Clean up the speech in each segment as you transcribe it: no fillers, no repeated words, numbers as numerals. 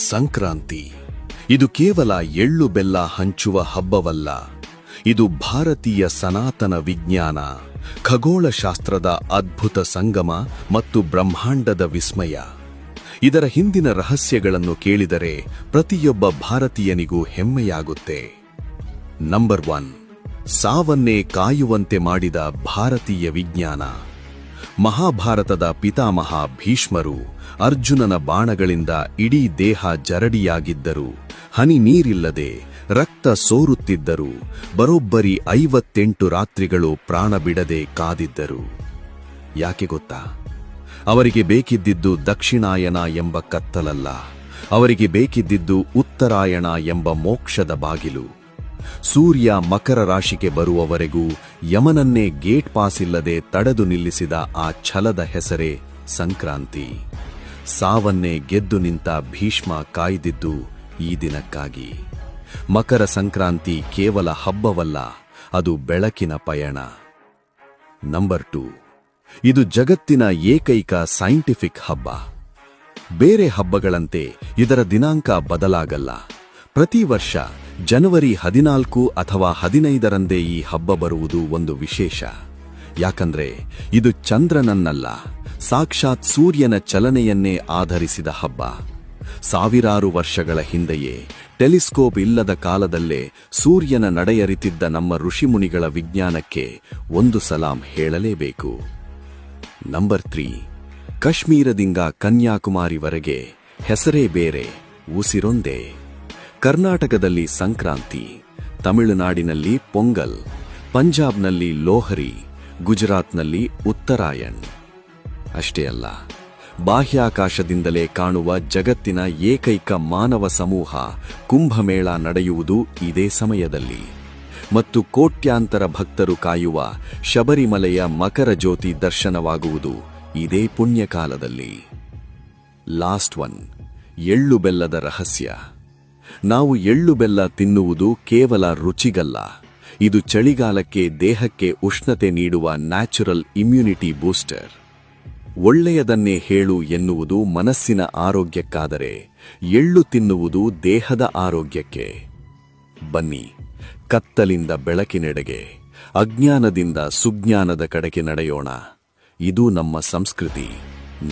ಸಂಕ್ರಾಂತಿ ಇದು ಕೇವಲ ಎಳ್ಳು ಬೆಲ್ಲ ಹಂಚುವ ಹಬ್ಬವಲ್ಲ. ಇದು ಭಾರತೀಯ ಸನಾತನ ವಿಜ್ಞಾನ, ಖಗೋಳಶಾಸ್ತ್ರದ ಅದ್ಭುತ ಸಂಗಮ ಮತ್ತು ಬ್ರಹ್ಮಾಂಡದ ವಿಸ್ಮಯ. ಇದರ ಹಿಂದಿನ ರಹಸ್ಯಗಳನ್ನು ಕೇಳಿದರೆ ಪ್ರತಿಯೊಬ್ಬ ಭಾರತೀಯನಿಗೂ ಹೆಮ್ಮೆಯಾಗುತ್ತೆ. ನಂಬರ್ 1, ಸಾವನ್ನೇ ಕಾಯುವಂತೆ ಮಾಡಿದ ಭಾರತೀಯ ವಿಜ್ಞಾನ. ಮಹಾಭಾರತದ ಪಿತಾಮಹ ಭೀಷ್ಮರು ಅರ್ಜುನನ ಬಾಣಗಳಿಂದ ಇಡೀ ದೇಹ ಜರಡಿಯಾಗಿದ್ದರು. ಹನಿ ನೀರಿಲ್ಲದೆ ರಕ್ತ ಸೋರುತ್ತಿದ್ದರು. ಬರೋಬ್ಬರಿ 58 ರಾತ್ರಿಗಳು ಪ್ರಾಣ ಬಿಡದೆ ಕಾದಿದ್ದರು. ಯಾಕೆ ಗೊತ್ತಾ? ಅವರಿಗೆ ಬೇಕಿದ್ದಿದ್ದು ದಕ್ಷಿಣಾಯನ ಎಂಬ ಕತ್ತಲಲ್ಲ, ಅವರಿಗೆ ಬೇಕಿದ್ದಿದ್ದು ಉತ್ತರಾಯಣ ಎಂಬ ಮೋಕ್ಷದ ಬಾಗಿಲು. ಸೂರ್ಯ ಮಕರ ರಾಶಿಗೆ ಬರುವವರೆಗೂ ಯಮನನ್ನೇ ಗೇಟ್ ಪಾಸ್ ಇಲ್ಲದೆ ತಡೆದು ನಿಲ್ಲಿಸಿದ ಆ ಛಲದ ಹೆಸರೇ ಸಂಕ್ರಾಂತಿ. ಸಾವನ್ನೇ ಗೆದ್ದು ನಿಂತ ಭೀಷ್ಮ ಕಾಯ್ದಿದ್ದು ಈ ದಿನಕ್ಕಾಗಿ. ಮಕರ ಸಂಕ್ರಾಂತಿ ಕೇವಲ ಹಬ್ಬವಲ್ಲ, ಅದು ಬೆಳಕಿನ ಪಯಣ. ನಂಬರ್ 2, ಇದು ಜಗತ್ತಿನ ಏಕೈಕ ಸೈಂಟಿಫಿಕ್ ಹಬ್ಬ. ಬೇರೆ ಹಬ್ಬಗಳಂತೆ ಇದರ ದಿನಾಂಕ ಬದಲಾಗಲ್ಲ. ಪ್ರತಿ ವರ್ಷ ಜನವರಿ 14 ಅಥವಾ 15ರಂದೇ ಈ ಹಬ್ಬ ಬರುವುದು ಒಂದು ವಿಶೇಷ. ಯಾಕಂದ್ರೆ ಇದು ಚಂದ್ರನನ್ನಲ್ಲ, ಸಾಕ್ಷಾತ್ ಸೂರ್ಯನ ಚಲನೆಯನ್ನೇ ಆಧರಿಸಿದ ಹಬ್ಬ. ಸಾವಿರಾರು ವರ್ಷಗಳ ಹಿಂದೆಯೇ ಟೆಲಿಸ್ಕೋಪ್ ಇಲ್ಲದ ಕಾಲದಲ್ಲೇ ಸೂರ್ಯನ ನಡೆಯರಿತಿದ್ದ ನಮ್ಮ ಋಷಿಮುನಿಗಳ ವಿಜ್ಞಾನಕ್ಕೆ ಒಂದು ಸಲಾಂ ಹೇಳಲೇಬೇಕು. ನಂಬರ್ 3, ಕಾಶ್ಮೀರದಿಂದ ಕನ್ಯಾಕುಮಾರಿವರೆಗೆ ಹೆಸರೇ ಬೇರೆ, ಉಸಿರೊಂದೇ. ಕರ್ನಾಟಕದಲ್ಲಿ ಸಂಕ್ರಾಂತಿ, ತಮಿಳುನಾಡಿನಲ್ಲಿ ಪೊಂಗಲ್, ಪಂಜಾಬ್ನಲ್ಲಿ ಲೋಹರಿ, ಗುಜರಾತ್ನಲ್ಲಿ ಉತ್ತರಾಯಣ್. ಅಷ್ಟೇ ಅಲ್ಲ, ಬಾಹ್ಯಾಕಾಶದಿಂದಲೇ ಕಾಣುವ ಜಗತ್ತಿನ ಏಕೈಕ ಮಾನವ ಸಮೂಹ ಕುಂಭಮೇಳ ನಡೆಯುವುದು ಇದೇ ಸಮಯದಲ್ಲಿ. ಮತ್ತು ಕೋಟ್ಯಾಂತರ ಭಕ್ತರು ಕಾಯುವ ಶಬರಿಮಲೆಯ ಮಕರ ಜ್ಯೋತಿ ದರ್ಶನವಾಗುವುದು ಇದೇ ಪುಣ್ಯಕಾಲದಲ್ಲಿ. ಲಾಸ್ಟ್ 1, ಎಳ್ಳು ಬೆಲ್ಲದ ರಹಸ್ಯ. ನಾವು ಎಳ್ಳು ಬೆಲ್ಲ ತಿನ್ನುವುದು ಕೇವಲ ರುಚಿಗಲ್ಲ, ಇದು ಚಳಿಗಾಲಕ್ಕೆ ದೇಹಕ್ಕೆ ಉಷ್ಣತೆ ನೀಡುವ ನ್ಯಾಚುರಲ್ ಇಮ್ಯುನಿಟಿ ಬೂಸ್ಟರ್. ಒಳ್ಳೆಯದನ್ನೇ ಹೇಳು ಎನ್ನುವುದು ಮನಸ್ಸಿನ ಆರೋಗ್ಯಕ್ಕಾದರೆ, ಎಳ್ಳು ತಿನ್ನುವುದು ದೇಹದ ಆರೋಗ್ಯಕ್ಕೆ. ಬನ್ನಿ, ಕತ್ತಲಿಂದ ಬೆಳಕಿನೆಡೆಗೆ, ಅಜ್ಞಾನದಿಂದ ಸುಜ್ಞಾನದ ಕಡೆಗೆ ನಡೆಯೋಣ. ಇದು ನಮ್ಮ ಸಂಸ್ಕೃತಿ,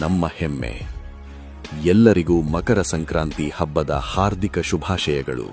ನಮ್ಮ ಹೆಮ್ಮೆ. ಎಲ್ಲರಿಗೂ ಮಕರ ಸಂಕ್ರಾಂತಿ ಹಬ್ಬದ ಹಾರ್ದಿಕ ಶುಭಾಶಯಗಳು.